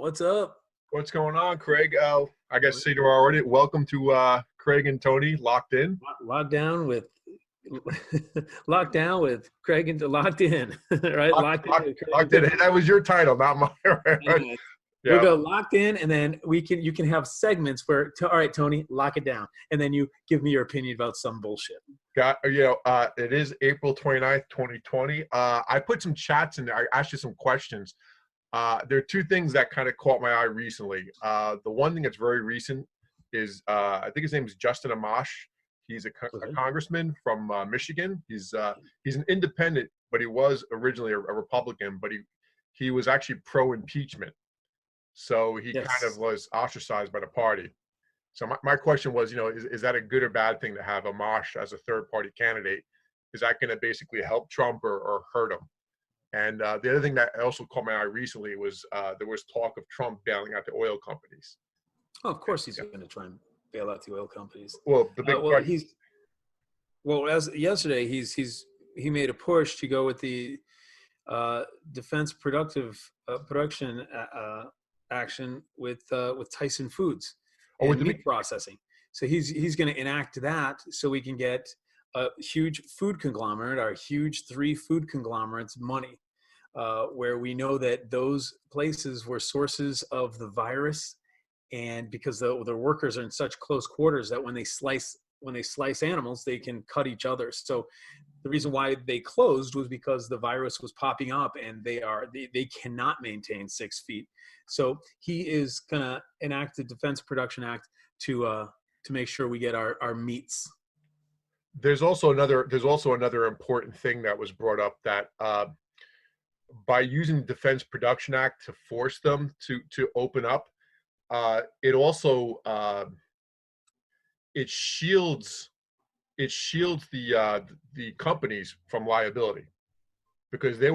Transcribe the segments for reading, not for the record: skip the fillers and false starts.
What's up? What's going on, Craig? I guess Cedar already. Welcome to Craig and Tony Locked In. Locked down with locked down with Craig and locked in, right? Locked in with Craig and Locked In. Tony. Hey, that was your title, not mine. Right? Yeah. We'll Yeah. go locked in, and then you can have segments where all right, Tony, lock it down, and then you give me your opinion about some bullshit. It is April 29th, 2020. I put some chats in there. I asked you some questions. There are two things that kind of caught my eye recently. The one thing that's very recent is I think his name is Justin Amash. He's a congressman from Michigan. He's an independent, but he was originally a Republican, but he was actually pro-impeachment. So he kind of was ostracized by the party. So my question was, is that a good or bad thing to have Amash as a third-party candidate? Is that going to basically help Trump or hurt him? And the other thing that also caught my eye recently was there was talk of Trump bailing out the oil companies. Oh, of course he's going to try and bail out the oil companies. Well, the big question. As yesterday, he made a push to go with the defense production action with Tyson Foods and meat processing. So he's going to enact that so we can get a huge food conglomerate, our huge 3 food conglomerates money, where we know that those places were sources of the virus, and because the workers are in such close quarters that when they slice animals, they can cut each other. So the reason why they closed was because the virus was popping up, and they cannot maintain 6 feet. So he is gonna enact the Defense Production Act to make sure we get our meats. There's also another important thing that was brought up, that by using the Defense Production Act to force them to open up, it also it shields the companies from liability, because they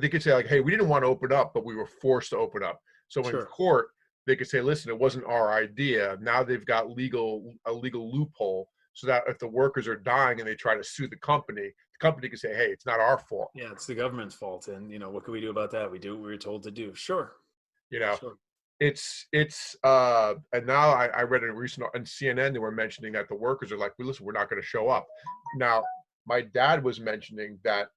could say, like, hey, we didn't want to open up, but we were forced to open up. So in court, they could say, listen, it wasn't our idea. Now they've got a legal loophole, so that if the workers are dying and they try to sue the company can say, hey, it's not our fault. Yeah, it's the government's fault, and what can we do about that? We do what we were told to do. Sure. It's and now I read a recent on CNN, they were mentioning that the workers are like, well, listen, we're not going to show up. Now my dad was mentioning that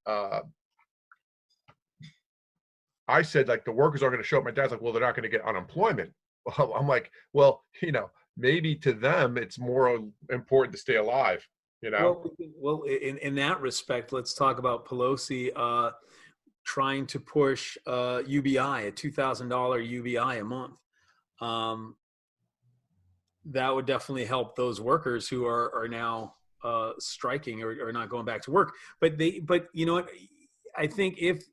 I said, like, the workers aren't going to show up. My dad's like, well, they're not going to get unemployment. Well, I'm like, well, maybe to them it's more important to stay alive. Well, in that respect, let's talk about Pelosi trying to push UBI, a $2,000 UBI a month. That would definitely help those workers who are now striking or not going back to work. But you know what? I think if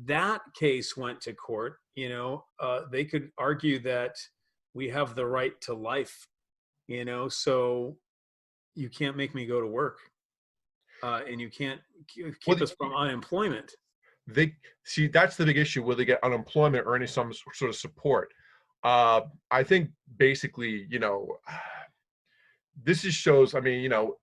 that case went to court, they could argue that we have the right to life, so you can't make me go to work, and you can't keep us from unemployment. They see, that's the big issue. Will they get unemployment or some sort of support? I think basically, this just shows,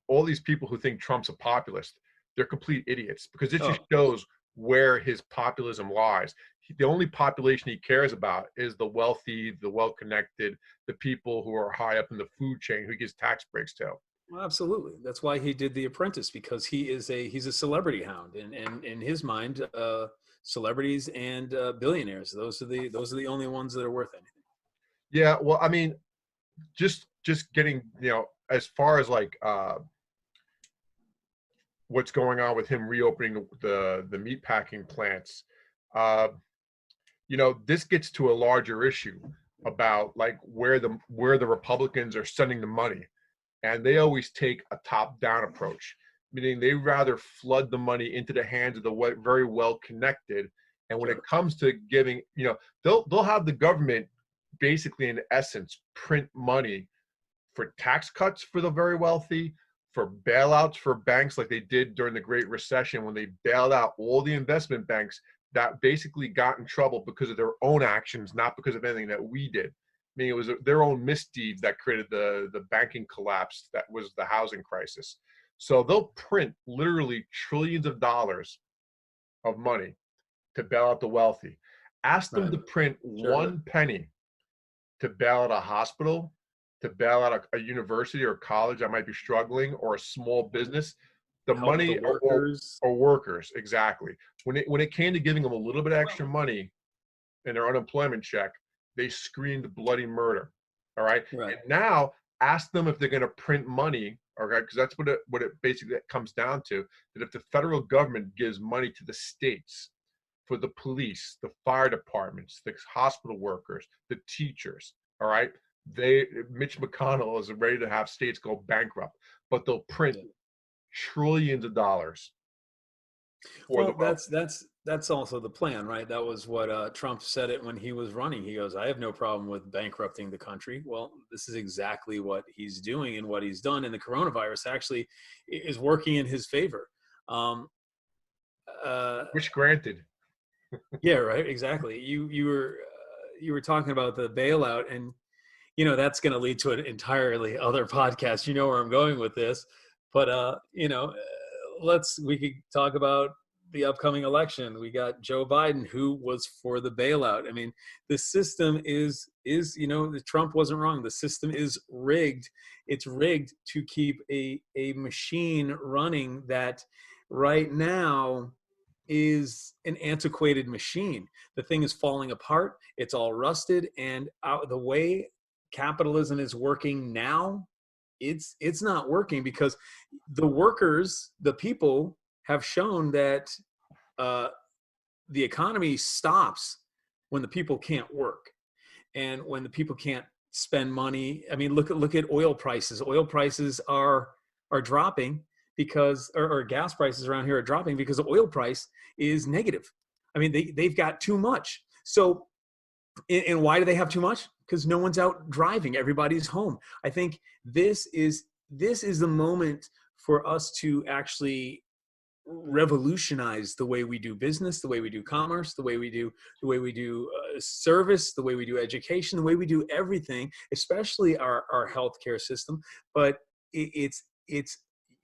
all these people who think Trump's a populist, they're complete idiots, because it just shows where his populism lies. The only population he cares about is the wealthy, the well-connected, the people who are high up in the food chain, who he gives tax breaks to. Well, absolutely. That's why he did The Apprentice, because he's a celebrity hound, and in his mind, celebrities and billionaires, those are the only ones that are worth anything. Yeah, well, just getting, as far as like what's going on with him reopening the meatpacking plants, this gets to a larger issue about, like, where the Republicans are sending the money. And they always take a top-down approach, meaning they rather flood the money into the hands of the very well-connected. And when it comes to giving, they'll have the government basically, in essence, print money for tax cuts for the very wealthy, for bailouts for banks, like they did during the Great Recession, when they bailed out all the investment banks that basically got in trouble because of their own actions, not because of anything that we did. I mean, it was their own misdeeds that created the banking collapse that was the housing crisis. So they'll print literally trillions of dollars of money to bail out the wealthy. Ask them Right. to print Sure. 1 penny to bail out a hospital, to bail out a university or college that might be struggling, or a small business. The Help the money workers. or workers, exactly. When it came to giving them a little bit of extra money in their unemployment check, they screamed bloody murder. All right. Right. And now ask them if they're going to print money. All right. Because that's what it basically comes down to. That if the federal government gives money to the states for the police, the fire departments, the hospital workers, the teachers, all right, Mitch McConnell is ready to have states go bankrupt, but they'll print Yeah. trillions of dollars for the Well, wealthy. that's also the plan, right? That was what Trump said it when he was running. He goes, "I have no problem with bankrupting the country." Well, this is exactly what he's doing and what he's done, and the coronavirus actually is working in his favor. Um, uh, Which granted. yeah, right. Exactly. You were talking about the bailout, and that's going to lead to an entirely other podcast. You know where I'm going with this, but we could talk about the upcoming election. We got Joe Biden, who was for the bailout. I mean, the system is Trump wasn't wrong. The system is rigged. It's rigged to keep a machine running that right now is an antiquated machine. The thing is falling apart. It's all rusted, and the way capitalism is working now, it's not working because the workers, the people, have shown that uh, the economy stops when the people can't work and when the people can't spend money. I mean, look at oil prices. Oil prices are dropping because, or gas prices around here are dropping because the oil price is negative. I mean, they've got too much. So, and why do they have too much? Because no one's out driving. Everybody's home. I think this is the moment for us to actually revolutionize the way we do business, the way we do commerce, the way we do service, the way we do education, the way we do everything, especially our healthcare system. But it's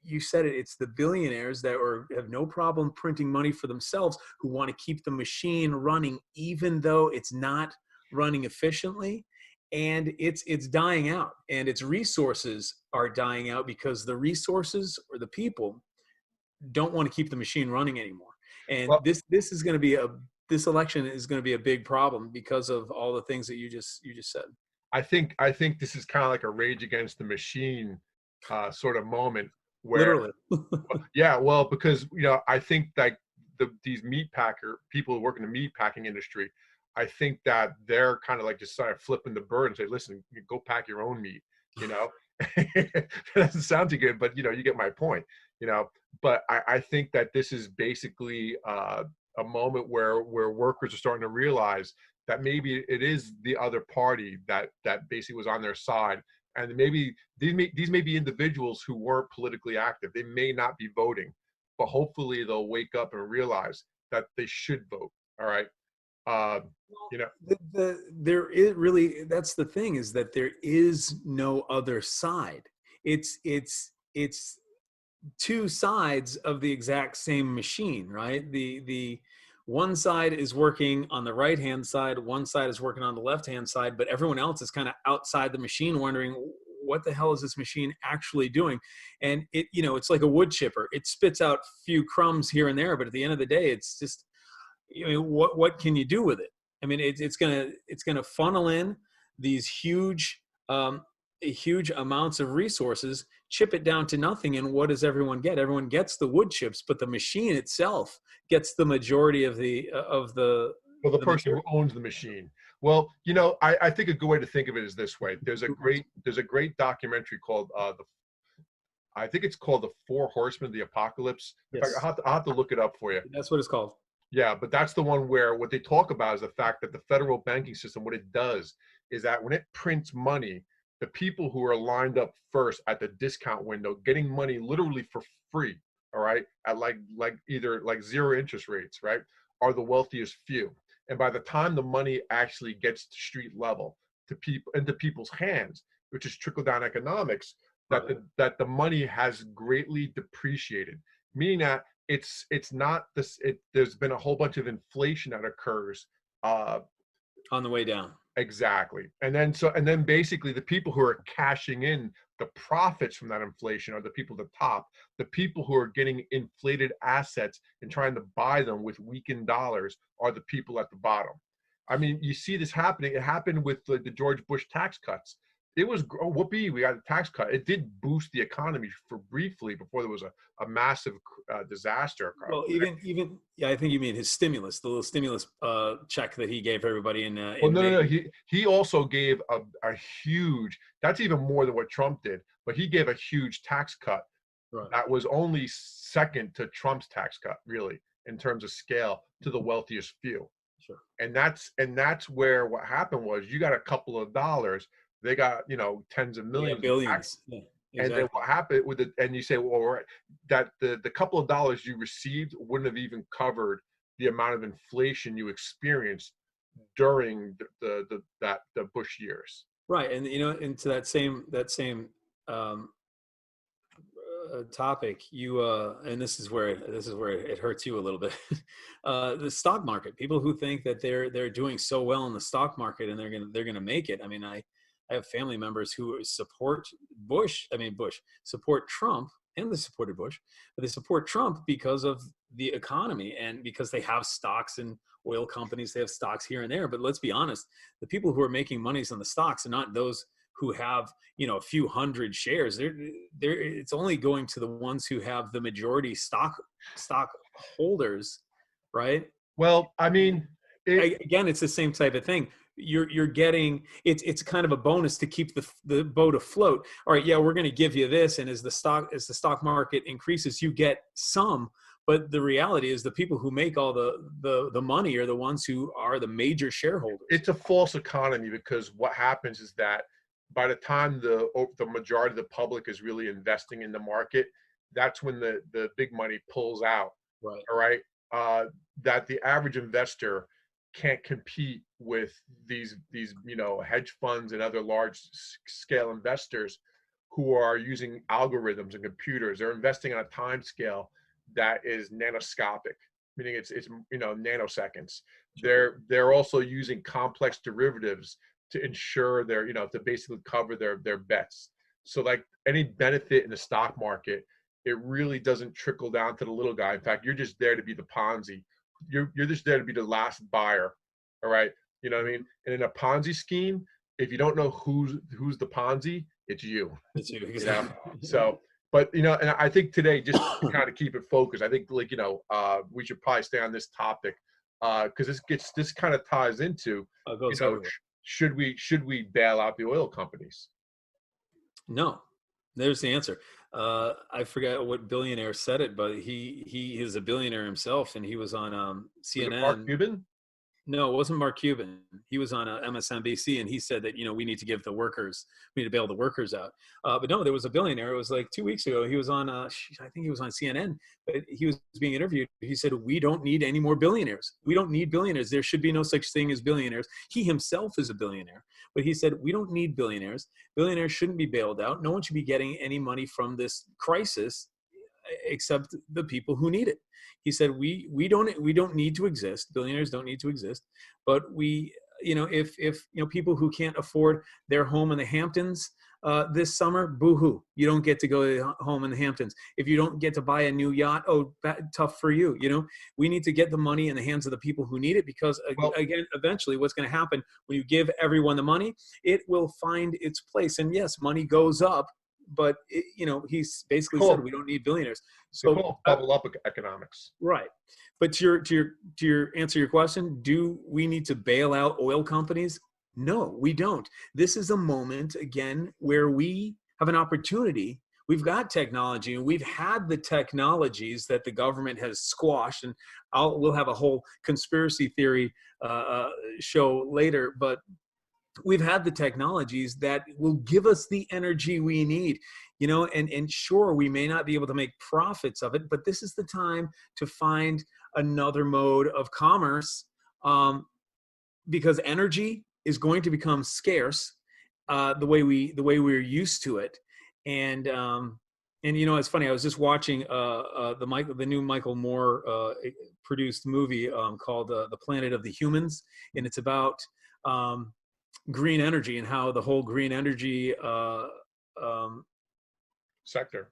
you said it. It's the billionaires that have no problem printing money for themselves, who want to keep the machine running, even though it's not running efficiently, and it's dying out, and its resources are dying out because the resources or the people don't want to keep the machine running anymore. And Well, this is going to be this election is going to be a big problem because of all the things that you just said. I think this is kind of like a Rage Against the Machine sort of moment where, Literally. yeah, well, because I think like these meat packer people who work in the meat packing industry, I think that they're kind of like just sort of flipping the bird and say, listen, you go pack your own meat, you know. It doesn't sound too good, but you get my point, you know. But I think that this is basically a moment where workers are starting to realize that maybe it is the other party that basically was on their side, and maybe these may be individuals who weren't politically active. They may not be voting, but hopefully they'll wake up and realize that they should vote. All right. uh, you know There is really, that's the thing, is that there is no other side. It's two sides of the exact same machine, right? The one side is working on the right hand side, one side is working on the left hand side, but everyone else is kind of outside the machine wondering, what the hell is this machine actually doing? And it's like a wood chipper. It spits out a few crumbs here and there, but at the end of the day, it's just, what can you do with it? I mean, it's gonna funnel in these huge amounts of resources, chip it down to nothing, and what does everyone get? Everyone gets the wood chips, but the machine itself gets the majority of the well, the the person who material. owns the machine. Well, I think a good way to think of it is this way. There's a great documentary called the I think it's called The Four Horsemen of the Apocalypse. In fact, Yes, I'll have to look it up for you. that's what it's called. Yeah, but that's the one where what they talk about is the fact that the federal banking system, what it does is that when it prints money, the people who are lined up first at the discount window, getting money literally for free, all right, at like either like zero interest rates, right, are the wealthiest few. And by the time the money actually gets to street level, to people, into people's hands, which is trickle down economics, that Right. the money has greatly depreciated, meaning that it's not this. There's been a whole bunch of inflation that occurs uh, On the way down. exactly. And then basically the people who are cashing in the profits from that inflation are the people at the top. The people who are getting inflated assets and trying to buy them with weakened dollars are the people at the bottom. I mean, you see this happening. It happened with the George Bush tax cuts. It was, oh, whoopee, we got a tax cut. It did boost the economy for briefly before there was a massive disaster. Well, even yeah, I think you mean his stimulus, the little stimulus check that he gave everybody Well, in no. Vegas. He also gave a huge. That's even more than what Trump did. But he gave a huge tax cut Right. that was only second to Trump's tax cut, really, in terms of scale, to the wealthiest few. Sure. And that's where what happened was you got a couple of dollars. They got, tens of millions. Yeah, billions. Yeah, and exactly. then what happened with it? And you say, well, right, that the couple of dollars you received wouldn't have even covered the amount of inflation you experienced during the Bush years. Right, and into that same um, topic, you and this is where it hurts you a little bit. The stock market, people who think that they're doing so well in the stock market and they're gonna make it. I mean, I have family members who support support Trump, and they supported Bush, but they support Trump because of the economy and because they have stocks in oil companies, they have stocks here and there. But let's be honest, the people who are making monies on the stocks are not those who have a few hundred shares. It's only going to the ones who have the majority stock holders, right? Well, I mean, Again, it's the same type of thing. You're getting it's kind of a bonus to keep the boat afloat. All right, yeah, we're going to give you this, and as the stock market increases, you get some. But the reality is, the people who make all the money are the ones who are the major shareholders. It's a false economy, because what happens is that by the time the majority of the public is really investing in the market, that's when the big money pulls out. Right. All right. That the average investor can't compete with these hedge funds and other large scale investors who are using algorithms and computers. They're investing on a time scale that is nanoscopic, meaning it's nanoseconds. They're also using complex derivatives to ensure to basically cover their bets. So like any benefit in the stock market, it really doesn't trickle down to the little guy. In fact, you're just there to be the Ponzi. You're just there to be the last buyer. All right. You know what I mean? And in a Ponzi scheme, if you don't know who's the Ponzi, it's you. It's you, exactly. So, but and I think today, just to kind of keep it focused, I think we should probably stay on this topic because this kind of ties into should we bail out the oil companies? No, there's the answer. I forget what billionaire said it, but he is a billionaire himself, and he was on CNN. Was it Mark Cuban? No, it wasn't Mark Cuban. He was on MSNBC, and he said that we need to we need to bail the workers out. But no, there was a billionaire. It was like 2 weeks ago. He was on I think he was on CNN, but he was being interviewed. He said, "We don't need any more billionaires. We don't need billionaires. There should be no such thing as billionaires." He himself is a billionaire, but he said, "We don't need billionaires. Billionaires shouldn't be bailed out. No one should be getting any money from this crisis except the people who need it." He said, we don't need to exist. Billionaires don't need to exist, but if people who can't afford their home in the Hamptons this summer, boo-hoo, you don't get to go to home in the Hamptons. If you don't get to buy a new yacht, tough for you. We need to get the money in the hands of the people who need it, because again, eventually what's going to happen when you give everyone the money, it will find its place. And yes, money goes up, but he's basically said we don't need billionaires. So bubble up economics, right? But to your answer your question, do we need to bail out oil companies? No, we don't. This is a moment again where we have an opportunity. We've got technology, and we've had the technologies that the government has squashed. And we'll have a whole conspiracy theory show later, but we've had the technologies that will give us the energy we need, and sure, we may not be able to make profits of it, but this is the time to find another mode of commerce, because energy is going to become scarce the way we're used to it. And And you know, it's funny. I was just watching the new Michael Moore produced movie called The Planet of the Humans, and it's about um, green energy and how the whole green energy um, Sector.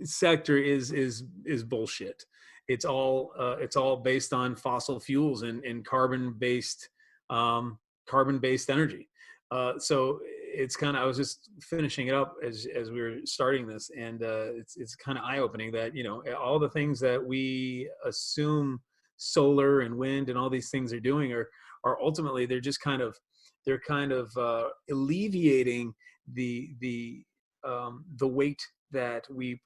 sector is bullshit. It's all based on fossil fuels and carbon based energy. So it's kind of, I was just finishing it up as we were starting this, and it's kind of eye opening that, you know, all the things that we assume solar and wind and all these things are doing are ultimately, they're kind of alleviating the weight that we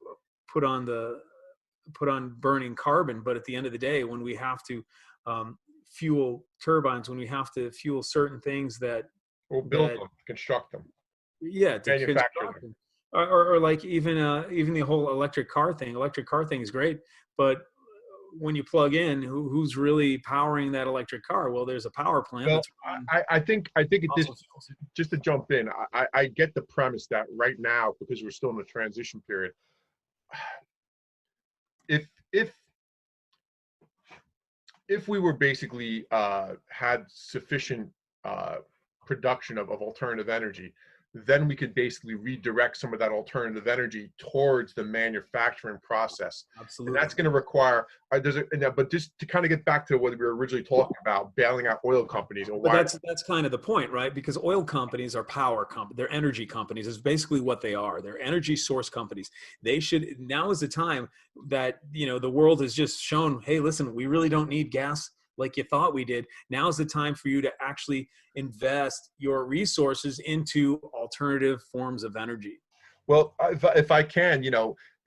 put on burning carbon. But at the end of the day, when we have to fuel turbines, when we have to fuel certain things We'll build them, construct them, yeah, to manufacture construct them. them. Or like even the whole electric car thing is great, but when you plug in, who's really powering that electric car? Well, there's a power plant Well, that's running I think at this, fossil fuels. just to jump in, I get the premise that right now, because we're still in the transition period, if if if we were basically had sufficient uh, production of alternative energy, then we could basically redirect some of that alternative energy towards the manufacturing process. And Absolutely. that's going to require, but just to kind of get back to what we were originally talking about, bailing out oil companies and But why. that's kind of the point, right? Because oil companies are they're energy companies is basically what they are. They're energy source companies. Now is the time that, you know, the world has just shown, hey, listen, we really don't need gas like you thought we did. Now's the time for you to actually invest your resources into alternative forms of energy. Well, if I can,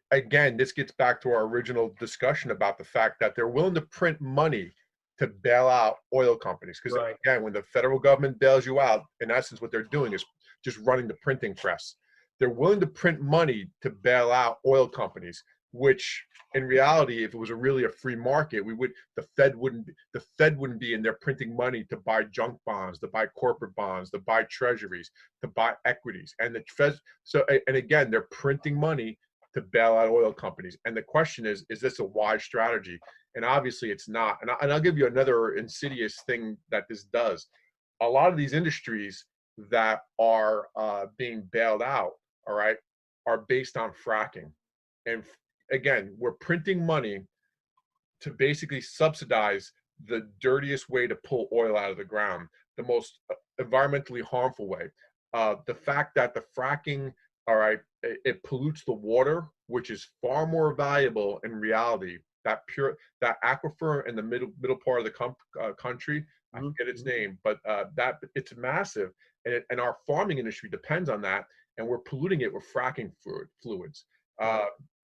again, this gets back to our original discussion about the fact that they're willing to print money to bail out oil companies. Because Right. again, when the federal government bails you out, in essence, what they're doing is just running the printing press. They're willing to print money to bail out oil companies, which in reality, if it was really a free market, the Fed wouldn't be in there printing money to buy junk bonds, to buy corporate bonds, to buy treasuries, to buy equities. And the Fed, so, and again, they're printing money to bail out oil companies. And the question is this a wise strategy? And obviously it's not. And I'll give you another insidious thing that this does. A lot of these industries that are being bailed out, all right, are based on fracking. And again, we're printing money to basically subsidize the dirtiest way to pull oil out of the ground, the most environmentally harmful way. The fact that the fracking, all right, it pollutes the water, which is far more valuable in reality. That aquifer in the middle part of the country, I forget its name, but that it's massive, and our farming industry depends on that, and we're polluting it with fracking fluids.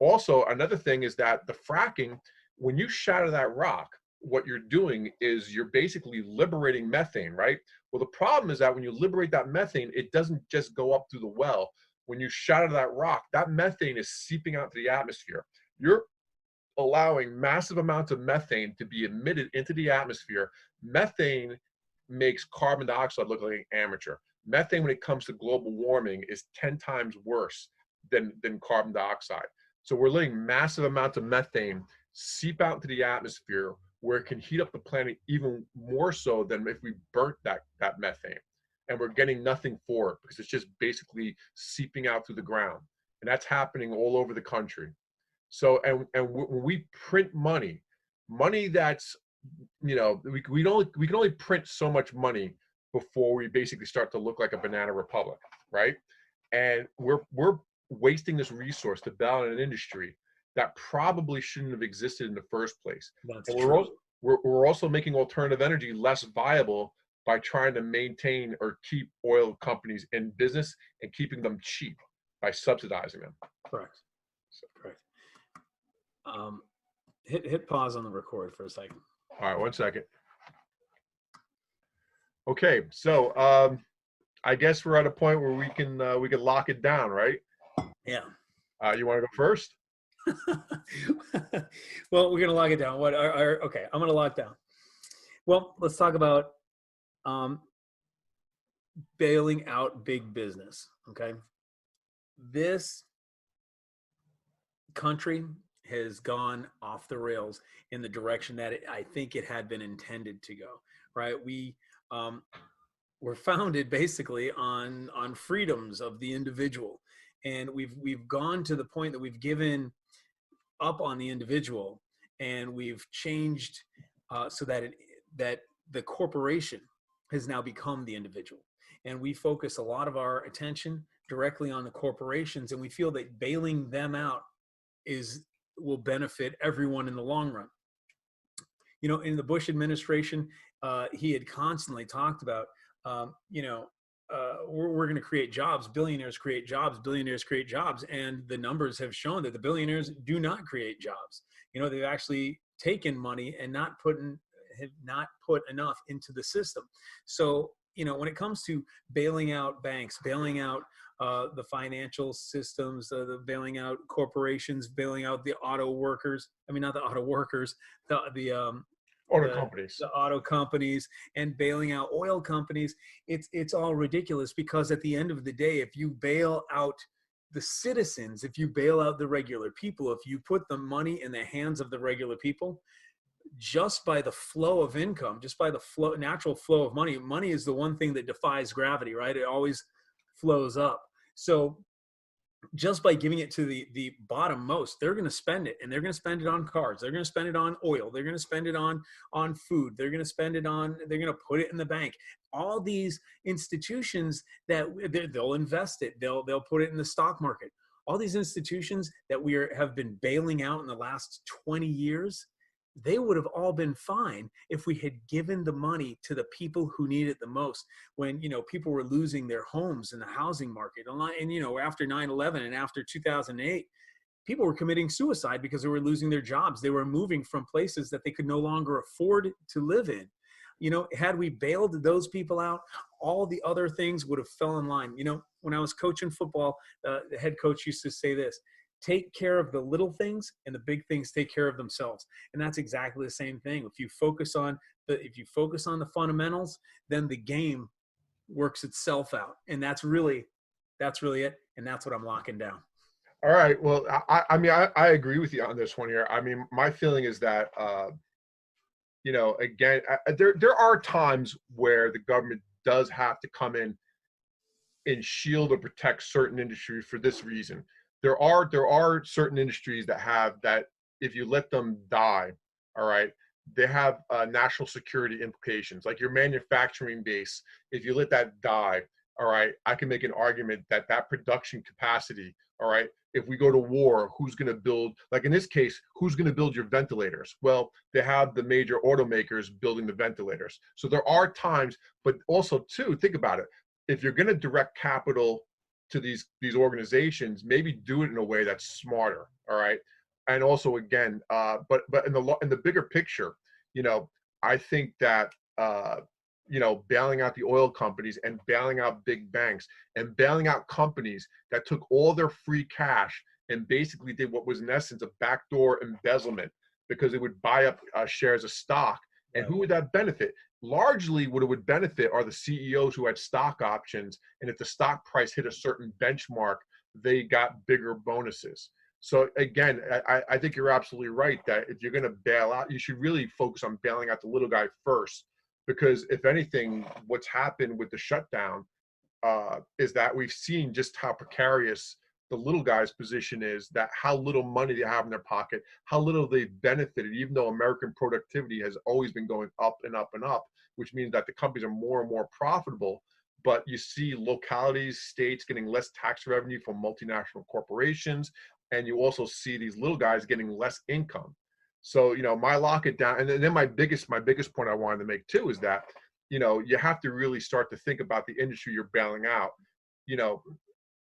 Also, another thing is that the fracking, when you shatter that rock, what you're doing is you're basically liberating methane, right? Well, the problem is that when you liberate that methane, it doesn't just go up through the well. When you shatter that rock, that methane is seeping out to the atmosphere. You're allowing massive amounts of methane to be emitted into the atmosphere. Methane makes carbon dioxide look like an amateur. Methane, when it comes to global warming, is 10 times worse than carbon dioxide. So we're letting massive amounts of methane seep out into the atmosphere, where it can heat up the planet even more so than if we burnt that methane. And we're getting nothing for it because it's just basically seeping out through the ground. And that's happening all over the country. So, and when we print money that's, we can only print so much money before we basically start to look like a banana republic, right? And we're wasting this resource to bail out an industry that probably shouldn't have existed in the first place. That's And true. we're also making alternative energy less viable by trying to maintain or keep oil companies in business and keeping them cheap by subsidizing them. Correct. Correct. Hit pause on the record for a second. All right, 1 second. Okay, so I guess we're at a point where we can lock it down, right? Yeah. You want to go first? Well, we're gonna lock it down. Okay, I'm gonna lock down. Well, let's talk about bailing out big business. Okay, this country has gone off the rails in the direction that I think it had been intended to go. Right? We were founded basically on freedoms of the individual, and we've gone to the point that we've given up on the individual, and we've changed so that that the corporation has now become the individual, and we focus a lot of our attention directly on the corporations, and we feel that bailing them out will benefit everyone in the long run. You know, in the Bush administration, he had constantly talked about, we're going to create jobs, billionaires create jobs, billionaires create jobs. And the numbers have shown that the billionaires do not create jobs. You know, they've actually taken money and have not put enough into the system. So, you know, when it comes to bailing out banks, bailing out the financial systems, the bailing out corporations, bailing out the auto workers, I mean, not the auto workers, companies, the auto companies, and bailing out oil companies, it's all ridiculous, because at the end of the day, if you bail out the citizens, if you bail out the regular people, if you put the money in the hands of the regular people, just by the flow of income, just by the natural flow of money, money is the one thing that defies gravity, right? It always flows up. So just by giving it to the bottom most, they're going to spend it, and they're going to spend it on cars. They're going to spend it on oil. They're going to spend it on food. They're going to spend it on, they're going to put it in the bank. All these institutions that they'll invest it. They'll put it in the stock market. All these institutions that have been bailing out in the last 20 years, they would have all been fine if we had given the money to the people who need it the most. When, you know, people were losing their homes in the housing market, and you know, after 9/11 and after 2008, people were committing suicide because they were losing their jobs. They were moving from places that they could no longer afford to live in. You know, had we bailed those people out, all the other things would have fell in line. You know, when I was coaching football, the head coach used to say this: take care of the little things, and the big things take care of themselves. And that's exactly the same thing. If you focus on the fundamentals, then the game works itself out. And that's really it. And that's what I'm locking down. All right. Well, I mean, I agree with you on this one here. I mean, my feeling is that, you know, again, there are times where the government does have to come in and shield or protect certain industries for this reason. There are certain industries that if you let them die, all right, they have national security implications. Like your manufacturing base, if you let that die, all right, I can make an argument that production capacity, all right, if we go to war, who's going to build, like in this case, who's going to build your ventilators? Well, they have the major automakers building the ventilators. So there are times, but also too, think about it. If you're going to direct capital to these organizations, maybe do it in a way that's smarter, all right? And also, again, but in the bigger picture, you know, I think that you know, bailing out the oil companies and bailing out big banks and bailing out companies that took all their free cash and basically did what was in essence a backdoor embezzlement, because it would buy up shares of stock. And who would that benefit? Largely what it would benefit are the CEOs who had stock options, and if the stock price hit a certain benchmark, they got bigger bonuses. So again, I think you're absolutely right that if you're going to bail out, you should really focus on bailing out the little guy first, because if anything, what's happened with the shutdown is that we've seen just how precarious the little guy's position is, that how little money they have in their pocket, how little they've benefited, even though American productivity has always been going up and up and up, which means that the companies are more and more profitable. But you see localities, states getting less tax revenue from multinational corporations, and you also see these little guys getting less income. So, you know, my lock it down. And then my biggest point I wanted to make too is that, you know, you have to really start to think about the industry you're bailing out. You know,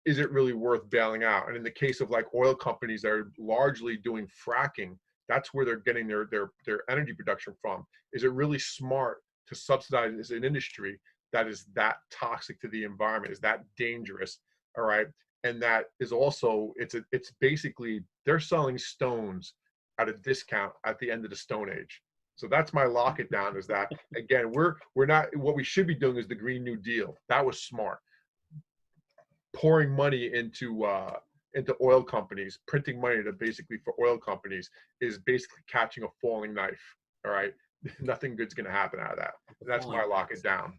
is it really worth bailing out? And in the case of like oil companies that are largely doing fracking, that's where they're getting their energy production from. Is it really smart to subsidize an industry that is that toxic to the environment, is that dangerous? All right. And that is also, it's basically, they're selling stones at a discount at the end of the Stone Age. So that's my lock it down, is that, again, we're not, what we should be doing is the Green New Deal. That was smart. Pouring money into into oil companies, printing money to basically for oil companies is basically catching a falling knife. All right. Nothing good's going to happen out of that. That's why I lock it down.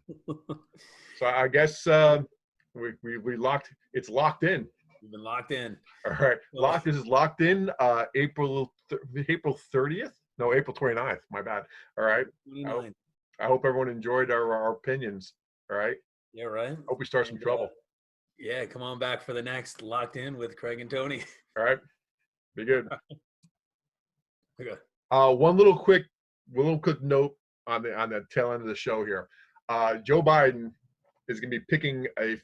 So I guess we locked, it's locked in. We've been locked in. All right. This is locked in April 30th. No, April 29th. My bad. All right. I hope everyone enjoyed our opinions. All right. Yeah, right. Hope we start some trouble. Yeah, come on back for the next Locked In with Craig and Tony. All right. Be good. Okay. One little quick note on the tail end of the show here. Joe Biden is going to be picking a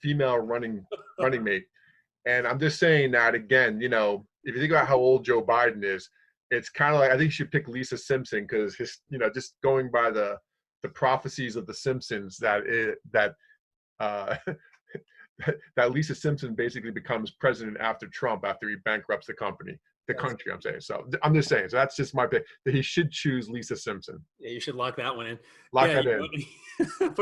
female running mate. And I'm just saying that again, you know, if you think about how old Joe Biden is, it's kind of like, I think you should pick Lisa Simpson because his, you know, just going by the prophecies of the Simpsons that Lisa Simpson basically becomes president after Trump, after he bankrupts the country, I'm saying. So I'm just saying, so that's just my pick, that he should choose Lisa Simpson. Yeah, you should lock that one in. Lock that in. Put